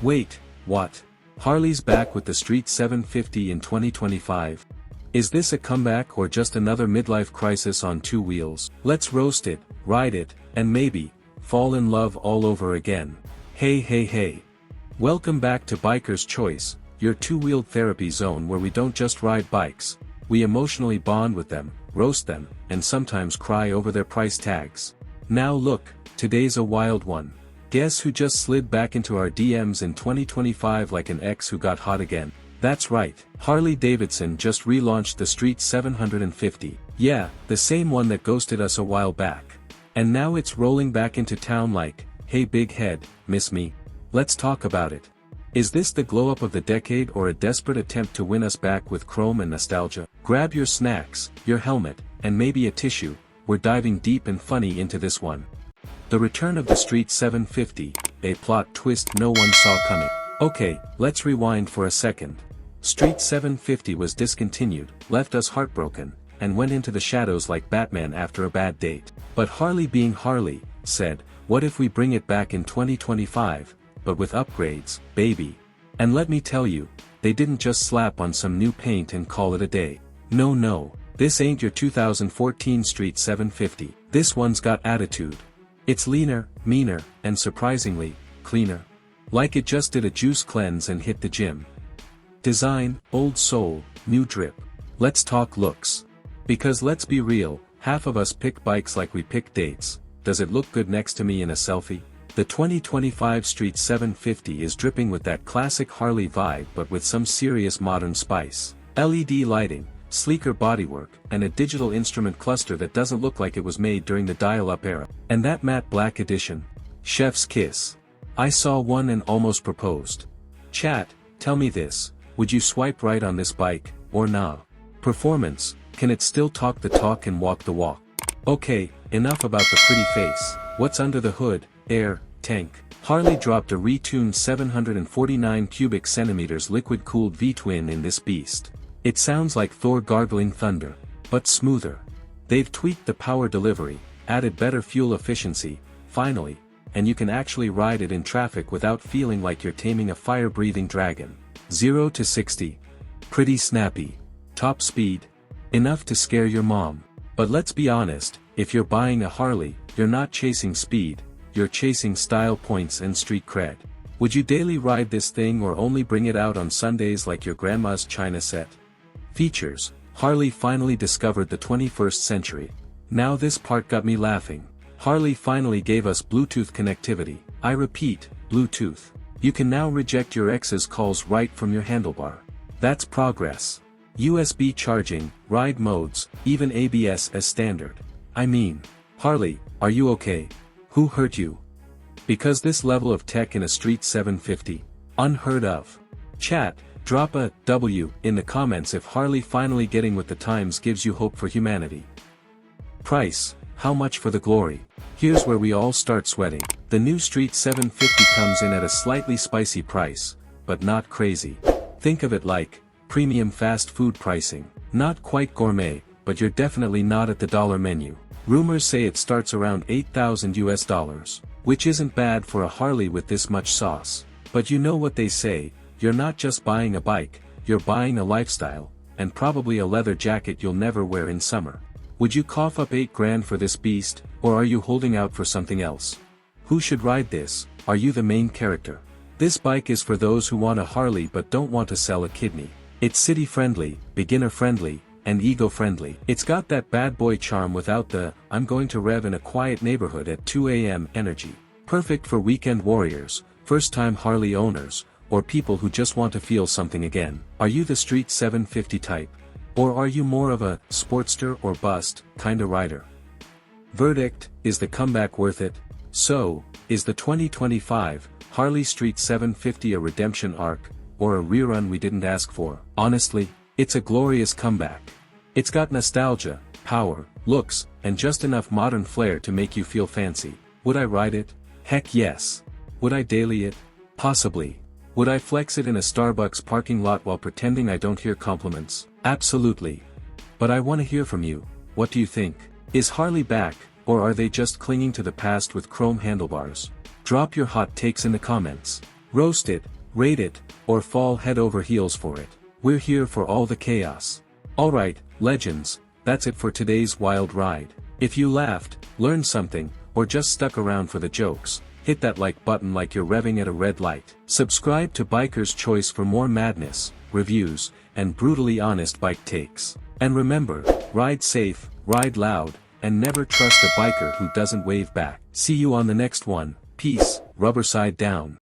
Wait, what? Harley's back with the Street 750 in 2025. Is this a comeback or just another midlife crisis on two wheels? Let's roast it, ride it, and maybe fall in love all over again. Hey hey hey. Welcome back to Biker's Choice, your two-wheeled therapy zone where we don't just ride bikes, we emotionally bond with them, roast them, and sometimes cry over their price tags. Now look, today's a wild one. Guess who just slid back into our DMs in 2025 like an ex who got hot again? That's right, Harley Davidson just relaunched the Street 750. Yeah, the same one that ghosted us a while back. And now it's rolling back into town like, hey big head, miss me? Let's talk about it. Is this the glow-up of the decade or a desperate attempt to win us back with chrome and nostalgia? Grab your snacks, your helmet, and maybe a tissue, we're diving deep and funny into this one. The return of the Street 750, a plot twist no one saw coming. Okay, let's rewind for a second. Street 750 was discontinued, left us heartbroken, and went into the shadows like Batman after a bad date. But Harley being Harley, said, what if we bring it back in 2025, but with upgrades, baby? And let me tell you, they didn't just slap on some new paint and call it a day. No, this ain't your 2014 Street 750, this one's got attitude. It's leaner, meaner, and surprisingly, cleaner. Like it just did a juice cleanse and hit the gym. Design, old soul, new drip. Let's talk looks. Because let's be real, half of us pick bikes like we pick dates. Does it look good next to me in a selfie? The 2025 Street 750 is dripping with that classic Harley vibe but with some serious modern spice. LED lighting, sleeker bodywork, and a digital instrument cluster that doesn't look like it was made during the dial-up era. And that matte black edition. Chef's kiss. I saw one and almost proposed. Chat, tell me this, would you swipe right on this bike, or nah? Performance, can it still talk the talk and walk the walk? Okay, enough about the pretty face, what's under the hood, air, tank. Harley dropped a retuned 749 cubic centimeters liquid-cooled V-twin in this beast. It sounds like Thor gargling thunder, but smoother. They've tweaked the power delivery, added better fuel efficiency, finally, and you can actually ride it in traffic without feeling like you're taming a fire-breathing dragon. 0 to 60. Pretty snappy. Top speed. Enough to scare your mom. But let's be honest, if you're buying a Harley, you're not chasing speed, you're chasing style points and street cred. Would you daily ride this thing or only bring it out on Sundays like your grandma's china set? Features. Harley finally discovered the 21st century. Now this part got me laughing. Harley finally gave us Bluetooth connectivity. I repeat, Bluetooth. You can now reject your ex's calls right from your handlebar. That's progress. USB charging, ride modes, even ABS as standard. I mean, Harley, are you okay? Who hurt you? Because this level of tech in a Street 750? Unheard of. Chat, drop a W in the comments if Harley finally getting with the times gives you hope for humanity. Price, how much for the glory? Here's where we all start sweating. The new Street 750 comes in at a slightly spicy price, but not crazy. Think of it like premium fast food pricing. Not quite gourmet, but you're definitely not at the dollar menu. Rumors say it starts around $8,000, which isn't bad for a Harley with this much sauce. But you know what they say, you're not just buying a bike, you're buying a lifestyle, and probably a leather jacket you'll never wear in summer. Would you cough up $8,000 for this beast, or are you holding out for something else? Who should ride this? Are you the main character? This bike is for those who want a Harley but don't want to sell a kidney. It's city-friendly, beginner-friendly, and ego-friendly. It's got that bad boy charm without the, I'm going to rev in a quiet neighborhood at 2 a.m. energy. Perfect for weekend warriors, first-time Harley owners, or people who just want to feel something again. Are you the Street 750 type? Or are you more of a Sportster or bust kinda rider? Verdict, is the comeback worth it? So, is the 2025 Harley Street 750 a redemption arc, or a rerun we didn't ask for? Honestly, it's a glorious comeback. It's got nostalgia, power, looks, and just enough modern flair to make you feel fancy. Would I ride it? Heck yes. Would I daily it? Possibly. Would I flex it in a Starbucks parking lot while pretending I don't hear compliments? Absolutely. But I want to hear from you. What do you think? Is Harley back, or are they just clinging to the past with chrome handlebars? Drop your hot takes in the comments. Roast it, rate it, or fall head over heels for it. We're here for all the chaos. Alright, legends, that's it for today's wild ride. If you laughed, learned something, or just stuck around for the jokes, hit that like button like you're revving at a red light. Subscribe to Biker's Choice for more madness, reviews, and brutally honest bike takes. And remember, ride safe, ride loud, and never trust a biker who doesn't wave back. See you on the next one. Peace, rubber side down.